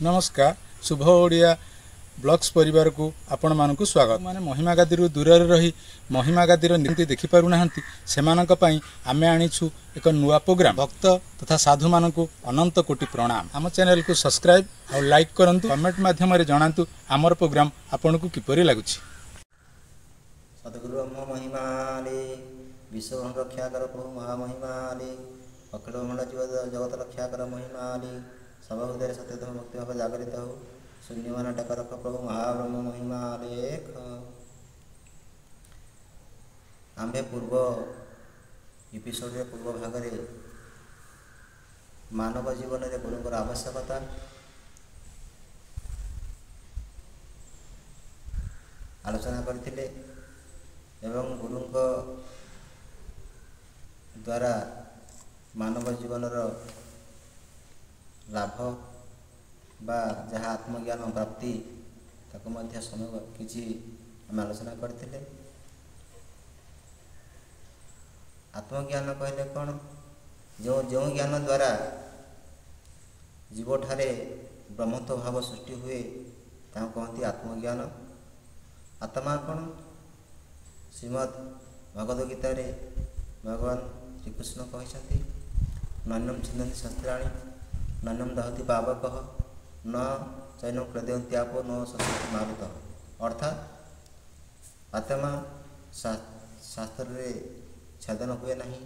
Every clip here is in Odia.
नमस्कार शुभ ओडिया ब्लॉग्स परिवार को आपण मानक स्वागत। माने महिमा गादी दूर रही महिमा गादी नीति देखि पारु नाहंती सेमानक पई आमे आनिछु एक नुआ प्रोग्राम। भक्त तथा साधु मानक अनंत कोटि प्रणाम। आम चैनल को सब्सक्राइब और लाइक करंतु, कमेंट माध्यम रे जणांतु आमर प्रोग्राम आपनको किपरि लागुछि। सद्गुरु महिमाले विश्व रक्षा कर प्रभु महामहिमाले अखिल ब्रह्मांड जगत रक्षा कर महिमाले सब हृदय सत्यधर्म मुक्ति भाव जागृत हो शून्यमान टक रख प्रभु महाब्रह्म महिमाले। आम्भे पूर्व एपिसोड पूर्व भाग में मानव जीवन में गुरुंर आवश्यकता आलोचना करथिले एवं गुरुंक द्वारा मानव जीवन लाभ बा जहाँ आत्मज्ञान प्राप्ति ताको मध्य समय किछि आम आलोचना करथिले। आत्मज्ञान कहले कौन? जो जो ज्ञान द्वारा जीव ठारे ब्रह्मत्व भाव सृष्टि हुए ता कहती आत्मज्ञान। आत्मा कौन? श्रीमद् भगवद गीता रे भगवान श्रीकृष्ण कहते नन्यम छिन्दन्ति शस्त्राणि नन्यम दहति पावक न चैनम प्रदयन्त्यापो न शस्त्र मारुत। अर्थात आत्मा शास्त्र रे छेदन हुए नहीं,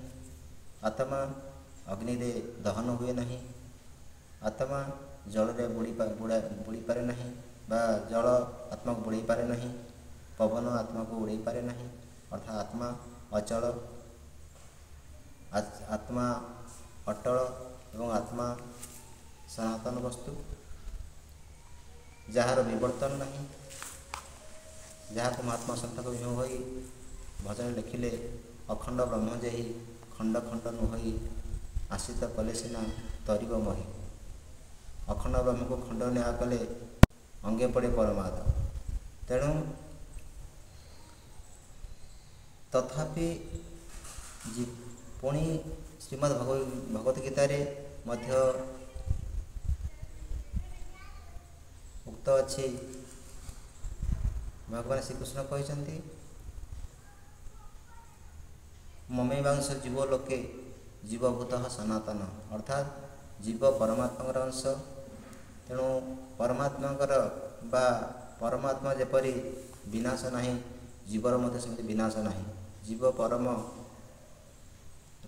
आत्मा अग्नि रे दहन हुए नहीं, आत्मा जल रे बुड़ी पारे नहीं बा जल आत्मा को बुड़ाई पारे नहीं, पवन आत्मा को उड़ाई पारे नहीं। अर्थात आत्मा अचल, आत्मा अटल एवं आत्मा सनातन वस्तु जार विवर्तन नहीं। जहाँ को महात्मा संत को विभो होई भजन लिखिले अखंड ब्रह्म जेहि खंड खंड नुहई आश्रित कले सिना तरीब मही। अखंड ब्रह्म को खंड न्याय कले अंगे पड़े परमात्मा। तेणु तथापि पुणी श्रीमद् भगवद गीता रे मध्य उक्त अच्छी भगवान श्रीकृष्ण कहते ममैवांश जीव लोके जीवभूत सनातन। अर्थात जीव परमात्मा अंश। तेणु परमात्मा बा परमात्मा जेपरी विनाश नहीं जीवर मध्य सेमती विनाश नहीं। जीव परम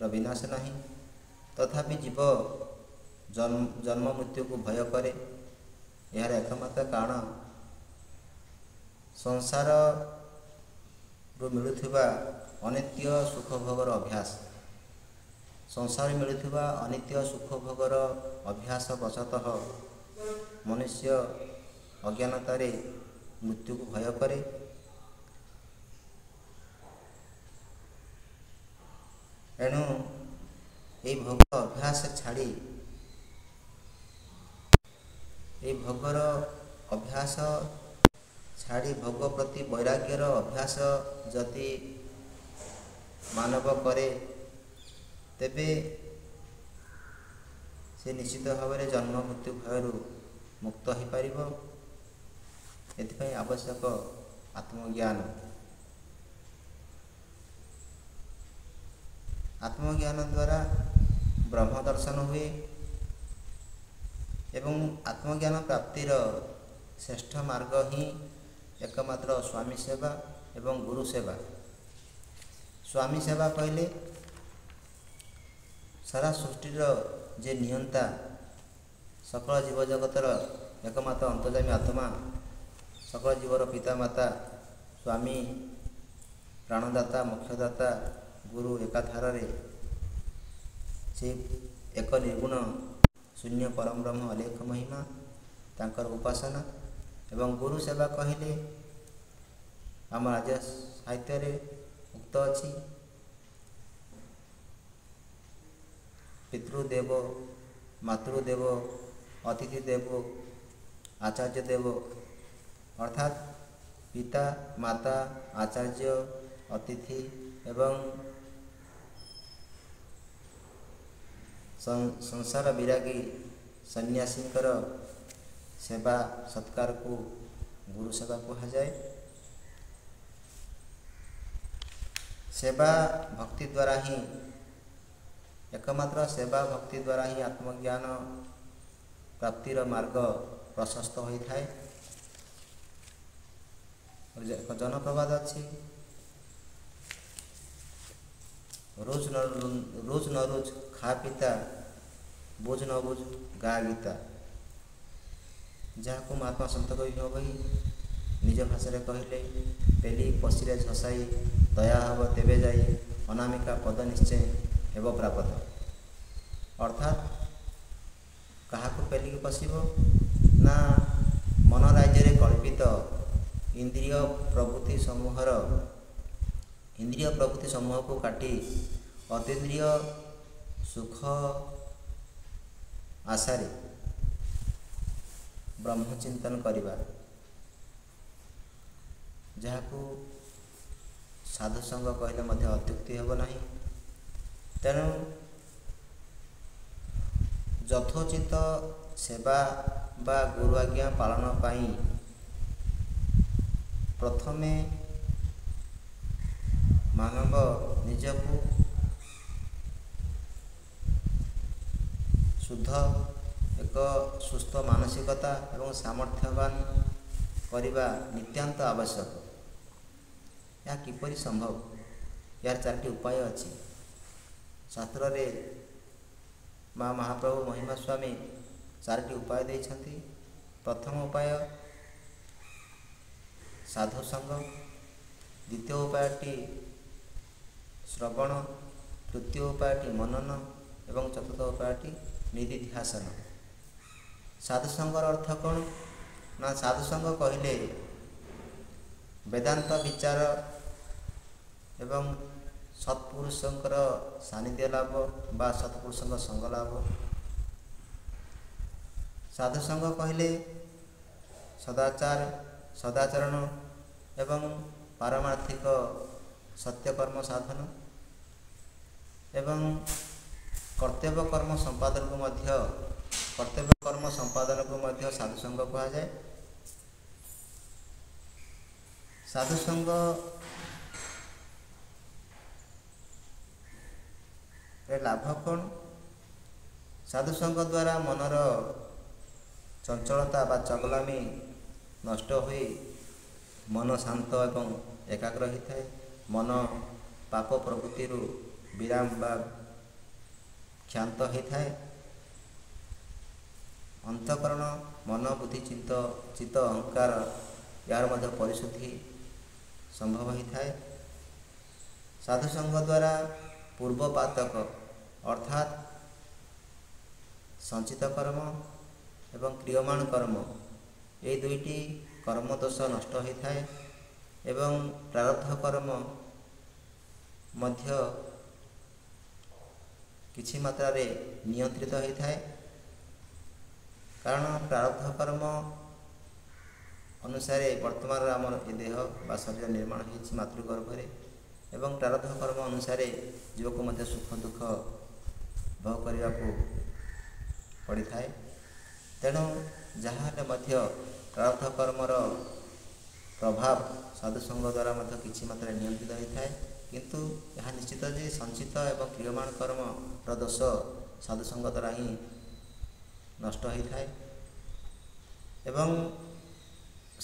विनाश नहीं तथापि जीव जन्म मृत्यु को भय करे। यार एकमात्र कारण संसार रू मिलुथिबा अनित्य सुख भोगर अभ्यास। संसार मिलुथिबा अनित्य सुख भोगर अभ्यास वशतः मनुष्य अज्ञानतारे मृत्यु को भय करे। एणु ये भोग अभ्यास छाड़ी ये भोगर अभ्यास छाड़ी भोग प्रति वैराग्यर अभ्यास जदि मानव करे तेबे से निश्चित भाव में जन्म मृत्यु भयरू मुक्त हो पारिबो। एथिपाई आवश्यक आत्मज्ञान। आत्मज्ञान द्वारा ब्रह्म दर्शन हुए एवं आत्मज्ञान प्राप्तिर श्रेष्ठ मार्ग ही एकमात्र स्वामी सेवा एवं गुरु सेवा। स्वामी सेवा कहले सारा सृष्टिर जे नियंता सकल जीव जगतर एकमात्र अंतर्यामी आत्मा सकल जीवर पिता माता स्वामी प्राणदाता मोक्षदाता गुरु एकाधार से एक निर्गुण शून्य परम ब्रह्म अलेख महिमा तांकर उपासना एवं गुरु सेवा कहले आम राज्य साहित्य रे उक्त अछि पितृदेव मातृदेव अतिथि देव आचार्य देव। अर्थात पिता माता आचार्य अतिथि एवं संसार विरागी सन्यासींकर ସେବା ସତ୍କାରକୁ ଗୁରୁ ସେବା କୁହାଯାଏ। ସେବା ଭକ୍ତି ଦ୍ୱାରା ହିଁ ଏକମାତ୍ର ସେବା ଭକ୍ତି ଦ୍ୱାରା ହିଁ ଆତ୍ମଜ୍ଞାନ ପ୍ରାପ୍ତିର ମାର୍ଗ ପ୍ରଶସ୍ତ ହୋଇଥାଏ। ଏକ ଜନପ୍ରବାଦ ଅଛି, ରୋଜ ନ ରୋଜ ଖା ପିତା, ବୁଝ ନ ବୁଝ ଗା ଗୀତା। ଯାହାକୁ ମହାତ୍ମା ସନ୍ଥ କବି ଭୀମ ଭୋଇ ନିଜ ଭାଷାରେ କହିଲେ, ପେଲି ପଶିରେ ଝସାଇ ଦୟା ହେବ ତେବେ ଯାଇ, ଅନାମିକା ପଦ ନିଶ୍ଚୟ ହେବ ପ୍ରାପତ। ଅର୍ଥାତ୍ କାହାକୁ ପେଲିକି ପଶିବ ନା ମନ ରାଜ୍ୟରେ କଳ୍ପିତ ଇନ୍ଦ୍ରିୟ ପ୍ରବୃତ୍ତି ସମୂହକୁ କାଟି ଅତୀନ୍ଦ୍ରିୟ ସୁଖ ଆଶାରେ ବ୍ରହ୍ମଚିନ୍ତନ କରିବା, ଯାହାକୁ ସାଧୁସଙ୍ଗ କହିଲେ ମଧ୍ୟ ଅତ୍ୟୁକ୍ତି ହେବ ନାହିଁ। ତେଣୁ ଯଥୋଚିତ ସେବା ବା ଗୁରୁ ଆଜ୍ଞା ପାଳନ ପାଇଁ ପ୍ରଥମେ ମାନବ ନିଜକୁ ଶୁଦ୍ଧ ଏକ ସୁସ୍ଥ ମାନସିକତା ଏବଂ ସାମର୍ଥ୍ୟବାନ କରିବା ନିତ୍ୟାନ୍ତ ଆବଶ୍ୟକ। ଏହା କିପରି ସମ୍ଭବ? ଏହାର 4ଟି ଉପାୟ ଅଛି। ଶାସ୍ତ୍ରରେ ମା ମହାପ୍ରଭୁ ମହିମା ସ୍ୱାମୀ 4ଟି ଉପାୟ ଦେଇଛନ୍ତି। ପ୍ରଥମ ଉପାୟ ସାଧୁସଙ୍ଗ, ଦ୍ୱିତୀୟ ଉପାୟଟି ଶ୍ରବଣ, ତୃତୀୟ ଉପାୟଟି ମନନ ଏବଂ ଚତୁର୍ଥ ଉପାୟଟି ନିଧିଧ୍ୟାସନ। ସାଧୁସଙ୍ଗର ଅର୍ଥ କ'ଣ? ନା ସାଧୁସଙ୍ଗ କହିଲେ ବେଦାନ୍ତ ବିଚାର ଏବଂ ସତ୍ପୁରୁଷଙ୍କର ସାନ୍ନିଧ୍ୟ ଲାଭ ବା ସତ୍ପୁରୁଷଙ୍କ ସଙ୍ଗ ଲାଭ। ସାଧୁସଙ୍ଗ କହିଲେ ସଦାଚରଣ ଏବଂ ପାରମାର୍ଥିକ ସତ୍ୟକର୍ମ ସାଧନ ଏବଂ କର୍ତ୍ତବ୍ୟ କର୍ମ ସମ୍ପାଦନକୁ ମଧ୍ୟ ସାଧୁସଙ୍ଗ କୁହାଯାଏ। ସାଧୁସଙ୍ଗରେ ଲାଭ କ'ଣ? ସାଧୁସଙ୍ଗ ଦ୍ୱାରା ମନର ଚଞ୍ଚଳତା ବା ଚଗଲାମି ନଷ୍ଟ ହୋଇ ମନ ଶାନ୍ତ ଏବଂ ଏକାଗ୍ର ହୋଇଥାଏ। ମନ ପାପ ପ୍ରବୃତ୍ତିରୁ ବିରାମ ବା କ୍ଷାନ୍ତ ହୋଇଥାଏ। ଅନ୍ତଃକରଣ, ମନ, ବୁଦ୍ଧି, ଚିତ୍ତ ଅହଙ୍କାର ଏହାର ମଧ୍ୟ ପରିଶୁଦ୍ଧି ସମ୍ଭବ ହୋଇଥାଏ। ସାଧୁସଙ୍ଗ ଦ୍ୱାରା ପୂର୍ବପାତକ ଅର୍ଥାତ୍ ସଞ୍ଚିତ କର୍ମ ଏବଂ କ୍ରିୟମାଣ କର୍ମ ଏହି 2ଟି କର୍ମ ଦୋଷ ନଷ୍ଟ ହୋଇଥାଏ ଏବଂ ପ୍ରାରବ୍ଧ କର୍ମ ମଧ୍ୟ କିଛି ମାତ୍ରାରେ ନିୟନ୍ତ୍ରିତ ହୋଇଥାଏ। କାରଣ ପ୍ରାରବ୍ଧ କର୍ମ ଅନୁସାରେ ବର୍ତ୍ତମାନର ଆମର ଏ ଦେହ ବା ଶରୀର ନିର୍ମାଣ ହୋଇଛି ମାତୃଗର୍ଭରେ ଏବଂ ପ୍ରାରବ୍ଧ କର୍ମ ଅନୁସାରେ ଜୀବକୁ ମଧ୍ୟ ସୁଖ ଦୁଃଖ ଭୋଗ କରିବାକୁ ପଡ଼ିଥାଏ। ତେଣୁ ଯାହାହେଲେ ମଧ୍ୟ ପ୍ରାରବ୍ଧ କର୍ମର ପ୍ରଭାବ ସାଧୁସଙ୍ଗ ଦ୍ୱାରା ମଧ୍ୟ କିଛି ମାତ୍ରାରେ ନିୟନ୍ତ୍ରିତ ହୋଇଥାଏ। କିନ୍ତୁ ଏହା ନିଶ୍ଚିତ ଯେ ସଞ୍ଚିତ ଏବଂ କ୍ରିୟମାଣ କର୍ମର ଦୋଷ ସାଧୁସଙ୍ଗ ଦ୍ୱାରା ହିଁ ନଷ୍ଟ ହୋଇଥାଏ ଏବଂ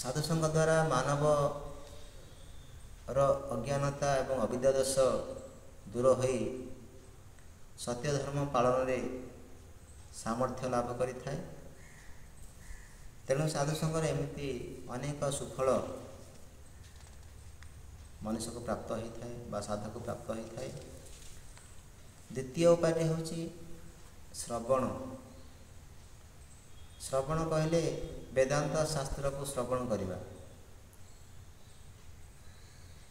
ସାଧୁସଙ୍ଗ ଦ୍ୱାରା ମାନବର ଅଜ୍ଞାନତା ଏବଂ ଅବିଦ୍ୟା ଦୋଷ ଦୂର ହୋଇ ସତ୍ୟ ଧର୍ମ ପାଳନରେ ସାମର୍ଥ୍ୟ ଲାଭ କରିଥାଏ। ତେଣୁ ସାଧୁସଙ୍ଗରେ ଏମିତି ଅନେକ ସୁଫଳ ମନୁଷ୍ୟକୁ ପ୍ରାପ୍ତ ହୋଇଥାଏ ବା ସାଧକୁ ପ୍ରାପ୍ତ ହୋଇଥାଏ। ଦ୍ୱିତୀୟ ଉପାୟଟି ହେଉଛି ଶ୍ରବଣ। ଶ୍ରବଣ କହିଲେ ବେଦାନ୍ତ ଶାସ୍ତ୍ରକୁ ଶ୍ରବଣ କରିବା।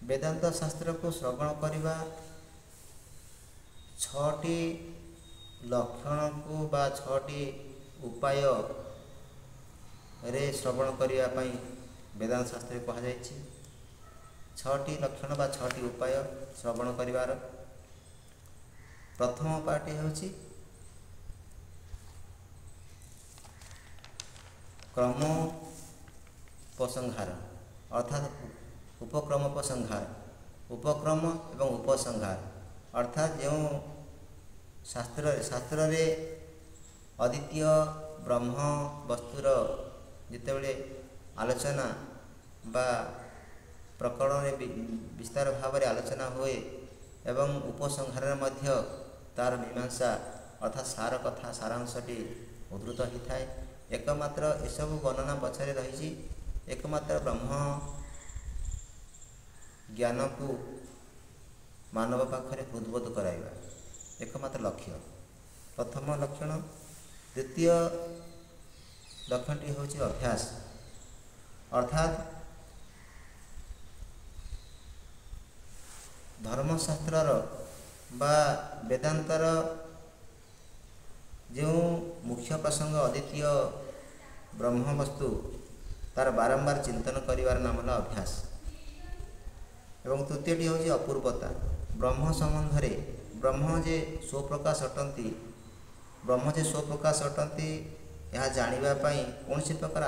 ବେଦାନ୍ତ ଶାସ୍ତ୍ରକୁ ଶ୍ରବଣ କରିବା 6ଟି ଲକ୍ଷଣକୁ ବା 6ଟି ଉପାୟରେ ଶ୍ରବଣ କରିବା ପାଇଁ ବେଦାନ୍ତ ଶାସ୍ତ୍ରରେ କୁହାଯାଇଛି। 6ଟି ଲକ୍ଷଣ ବା 6ଟି ଉପାୟ ଶ୍ରବଣ କରିବାର। ପ୍ରଥମ ଉପାୟଟି ହେଉଛି କ୍ରମୋପସଂହାର ଅର୍ଥାତ୍ ଉପକ୍ରମୋପସଂହାର, ଉପକ୍ରମ ଏବଂ ଉପସଂହାର ଅର୍ଥାତ୍ ଯେଉଁ ଶାସ୍ତ୍ରରେ ଅଦ୍ୱିତୀୟ ବ୍ରହ୍ମ ବସ୍ତୁର ଯେତେବେଳେ ଆଲୋଚନା ବା ପ୍ରକରଣରେ ବିସ୍ତାର ଭାବରେ ଆଲୋଚନା ହୁଏ ଏବଂ ଉପସଂହାରରେ ମଧ୍ୟ ତା'ର ମୀମାଂସା ଅର୍ଥାତ୍ ସାର କଥା ସାରାଂଶଟି ଉଦ୍ଧୃତ ହୋଇଥାଏ। ଏକମାତ୍ର ଏସବୁ ବର୍ଣ୍ଣନା ପଛରେ ରହିଛି ଏକମାତ୍ର ବ୍ରହ୍ମ ଜ୍ଞାନକୁ ମାନବ ପାଖରେ ହୃଦ୍ବୋଧ କରାଇବା ଏକମାତ୍ର ଲକ୍ଷ୍ୟ, ପ୍ରଥମ ଲକ୍ଷଣ। ଦ୍ୱିତୀୟ ଲକ୍ଷଣଟି ହେଉଛି ଅଭ୍ୟାସ ଅର୍ଥାତ୍ ଧର୍ମଶାସ୍ତ୍ରର ବା ବେଦାନ୍ତର ଯେଉଁ ମୁଖ୍ୟ ପ୍ରସଙ୍ଗ ଅଦ୍ୱିତୀୟ ବ୍ରହ୍ମବସ୍ତୁ ତା'ର ବାରମ୍ବାର ଚିନ୍ତନ କରିବାର ନାମ ହେଲା ଅଭ୍ୟାସ। ଏବଂ ତୃତୀୟଟି ହେଉଛି ଅପୂର୍ବତା। ବ୍ରହ୍ମ ସମ୍ବନ୍ଧରେ ବ୍ରହ୍ମ ଯେ ସ୍ୱପ୍ରକାଶ ଅଟନ୍ତି ଏହା ଜାଣିବା ପାଇଁ କୌଣସି ପ୍ରକାର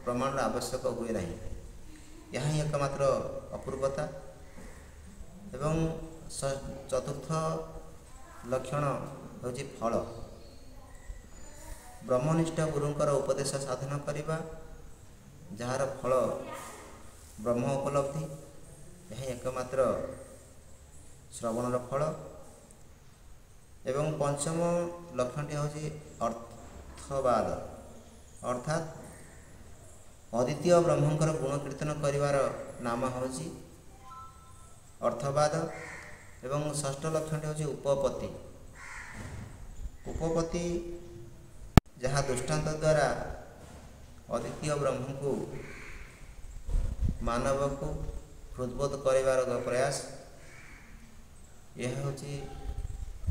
ପ୍ରମାଣର ଆବଶ୍ୟକ ହୁଏ ନାହିଁ। ଏହା ହିଁ ଏକମାତ୍ର ଅପୂର୍ବତା। ଏବଂ ଚତୁର୍ଥ ଲକ୍ଷଣ ହେଉଛି ଫଳ। ବ୍ରହ୍ମନିଷ୍ଠ ଗୁରୁଙ୍କର ଉପଦେଶ ସାଧନ କରିବା ଯାହାର ଫଳ ବ୍ରହ୍ମ ଉପଲବ୍ଧି, ଏହା ଏକମାତ୍ର ଶ୍ରବଣର ଫଳ। ଏବଂ ପଞ୍ଚମ ଲକ୍ଷଣଟି ହେଉଛି ଅର୍ଥବାଦ ଅର୍ଥାତ୍ ଅଦ୍ୱିତୀୟ ବ୍ରହ୍ମଙ୍କର ଗୁଣ କୀର୍ତ୍ତନ କରିବାର ନାମ ହେଉଛି ଅର୍ଥବାଦ। ଏବଂ ଷଷ୍ଠ ଲକ୍ଷଣଟି ହେଉଛି ଉପପତ୍ତି ଯାହା ଦୃଷ୍ଟାନ୍ତ ଦ୍ୱାରା ଅଦ୍ୱିତୀୟ ବ୍ରହ୍ମକୁ ମାନବକୁ ହୃଦ୍ବୋଧ କରିବାର ପ୍ରୟାସ। ଏହା ହେଉଛି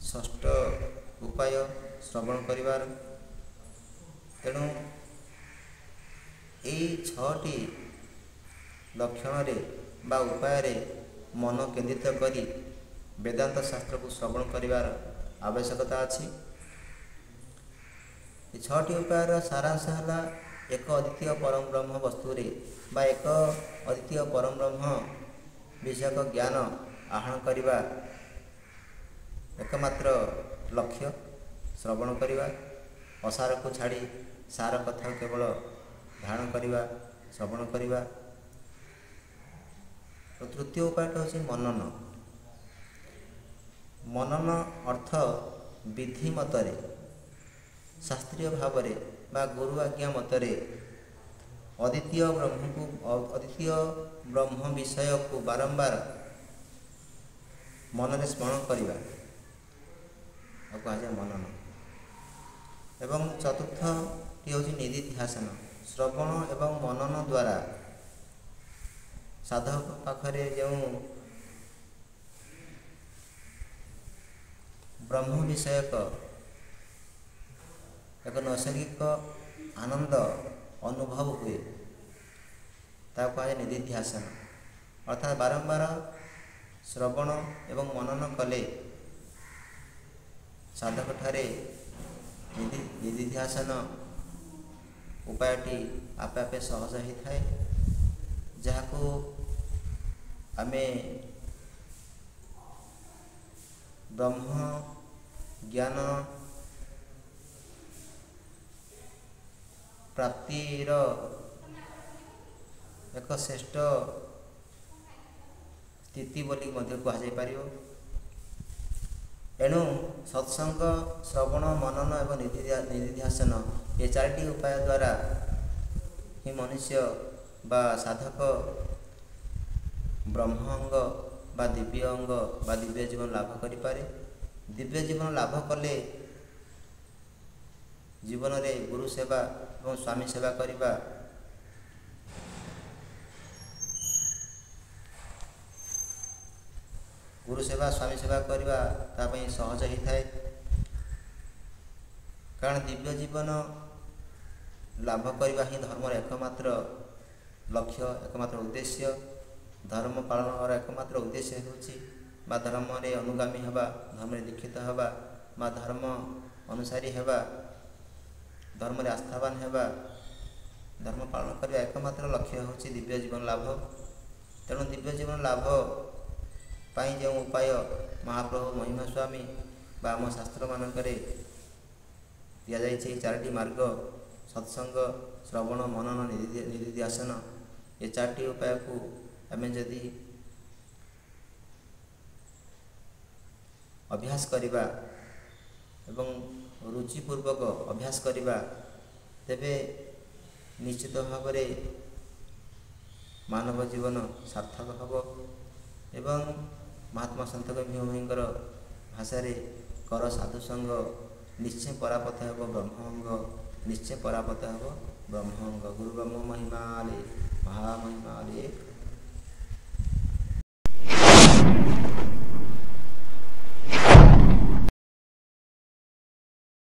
ଷଷ୍ଠ ଉପାୟ ଶ୍ରବଣ କରିବାର। ତେଣୁ ଏହି 6ଟି ଲକ୍ଷଣରେ ବା ଉପାୟରେ ମନ କେନ୍ଦ୍ରିତ କରି ବେଦାନ୍ତ ଶାସ୍ତ୍ରକୁ ଶ୍ରବଣ କରିବାର ଆବଶ୍ୟକତା ଅଛି। ଏ 6ଟି ଉପାୟର ସାରାଂଶ ହେଲା ଏକ ଅଦ୍ୱିତୀୟ ପରମ ବ୍ରହ୍ମ ବସ୍ତୁରେ ବା ଏକ ଅଦ୍ୱିତୀୟ ପରମ ବ୍ରହ୍ମ ବିଷୟକ ଜ୍ଞାନ ଆହରଣ କରିବା ଏକମାତ୍ର ଲକ୍ଷ୍ୟ। ଶ୍ରବଣ କରିବା, ଅସାରକୁ ଛାଡ଼ି ସାର କଥାକୁ କେବଳ ଧାରଣ କରିବା, ଶ୍ରବଣ କରିବା। ତୃତୀୟ ଉପାୟଟି ହେଉଛି ମନନ ଅର୍ଥ ବିଧି ମତରେ ଶାସ୍ତ୍ରୀୟ ଭାବରେ ବା ଗୁରୁ ଆଜ୍ଞା ମତରେ ଅଦ୍ୱିତୀୟ ବ୍ରହ୍ମ ବିଷୟକୁ ବାରମ୍ବାର ମନରେ ସ୍ମରଣ କରିବା କୁହାଯାଏ ମନନ। ଏବଂ ଚତୁର୍ଥଟି ହେଉଛି ନିଦିଧ୍ୟାସନ। ଶ୍ରବଣ ଏବଂ ମନନ ଦ୍ୱାରା ସାଧକ ପାଖରେ ଯେଉଁ ବ୍ରହ୍ମ ବିଷୟକ ଏକ ନୈସର୍ଗିକ ଆନନ୍ଦ ଅନୁଭବ ହୁଏ ତାକୁ କୁହାଯାଏ ନିଦିଧ୍ୟାସନ। ଅର୍ଥାତ୍ ବାରମ୍ବାର ଶ୍ରବଣ ଏବଂ ମନନ କଲେ ସାଧକଠାରେ ନିଦିଧ୍ୟାସନ ଉପାୟଟି ଆପେ ଆପେ ସହଜ ହୋଇଥାଏ, ଯାହାକୁ ଆମେ ବ୍ରହ୍ମ ଜ୍ଞାନ ପ୍ରାପ୍ତିର ଏକ ଶ୍ରେଷ୍ଠ ସ୍ଥିତି ବୋଲି ମଧ୍ୟ କୁହାଯାଇପାରିବ। ଏଣୁ ସତ୍ସଙ୍ଗ, ଶ୍ରବଣ, ମନନ ଏବଂ ନିଦିଧ୍ୟାସନ ଏ 4ଟି ଉପାୟ ଦ୍ୱାରା ହିଁ ମନୁଷ୍ୟ ବା ସାଧକ ବ୍ରହ୍ମ ଅଙ୍ଗ ବା ଦିବ୍ୟ ଅଙ୍ଗ ବା ଦିବ୍ୟ ଜୀବନ ଲାଭ କରିପାରେ। ଦିବ୍ୟ ଜୀବନ ଲାଭ କଲେ ଜୀବନରେ ଗୁରୁ ସେବା ଏବଂ ସ୍ୱାମୀ ସେବା କରିବା ସ୍ୱାମୀ ସେବା କରିବା ତା ପାଇଁ ସହଜ ହୋଇଥାଏ। କାରଣ ଦିବ୍ୟ ଜୀବନ ଲାଭ କରିବା ହିଁ ଧର୍ମର ଏକମାତ୍ର ଲକ୍ଷ୍ୟ, ଏକମାତ୍ର ଉଦ୍ଦେଶ୍ୟ। ଧର୍ମ ପାଳନର ଏକମାତ୍ର ଉଦ୍ଦେଶ୍ୟ ହେଉଛି ବା ଧର୍ମରେ ଅନୁଗାମୀ ହେବା, ଧର୍ମରେ ଦୀକ୍ଷିତ ହେବା ବା ଧର୍ମ ଅନୁସାରୀ ହେବା, ଧର୍ମରେ ଆସ୍ଥାବାନ ହେବା। ଧର୍ମ ପାଳନ କରିବା ଏକମାତ୍ର ଲକ୍ଷ୍ୟ ହେଉଛି ଦିବ୍ୟ ଜୀବନ ଲାଭ। ତେଣୁ ଦିବ୍ୟ ଜୀବନ ଲାଭ ପାଇଁ ଯେଉଁ ଉପାୟ ମହାପ୍ରଭୁ ମହିମା ସ୍ୱାମୀ ବା ଆମ ଶାସ୍ତ୍ରମାନଙ୍କରେ ଦିଆଯାଇଛି, ଏହି 4ଟି ମାର୍ଗ ସତ୍ସଙ୍ଗ, ଶ୍ରବଣ, ମନନ, ନିଧିଧ୍ୟାସନ, ଏ 4ଟି ଉପାୟକୁ ଆମେ ଯଦି ଅଭ୍ୟାସ କରିବା ଏବଂ ରୁଚିପୂର୍ବକ ଅଭ୍ୟାସ କରିବା, ତେବେ ନିଶ୍ଚିତ ଭାବରେ ମାନବ ଜୀବନ ସାର୍ଥକ ହେବ ଏବଂ ମହାତ୍ମା ସନ୍ଥ ଭୀମଭୋଇଙ୍କର ଭାଷାରେ କର ସାଧୁସଙ୍ଗ ନିଶ୍ଚୟ ପରାପତ ହେବ ବ୍ରହ୍ମଅଙ୍ଗ, ନିଶ୍ଚୟ ପରାପତ ହେବ ବ୍ରହ୍ମଅଙ୍ଗ। ଗୁରୁ ବ୍ରହ୍ମ ମହିମାଲେ ମହାମହିମାଲେ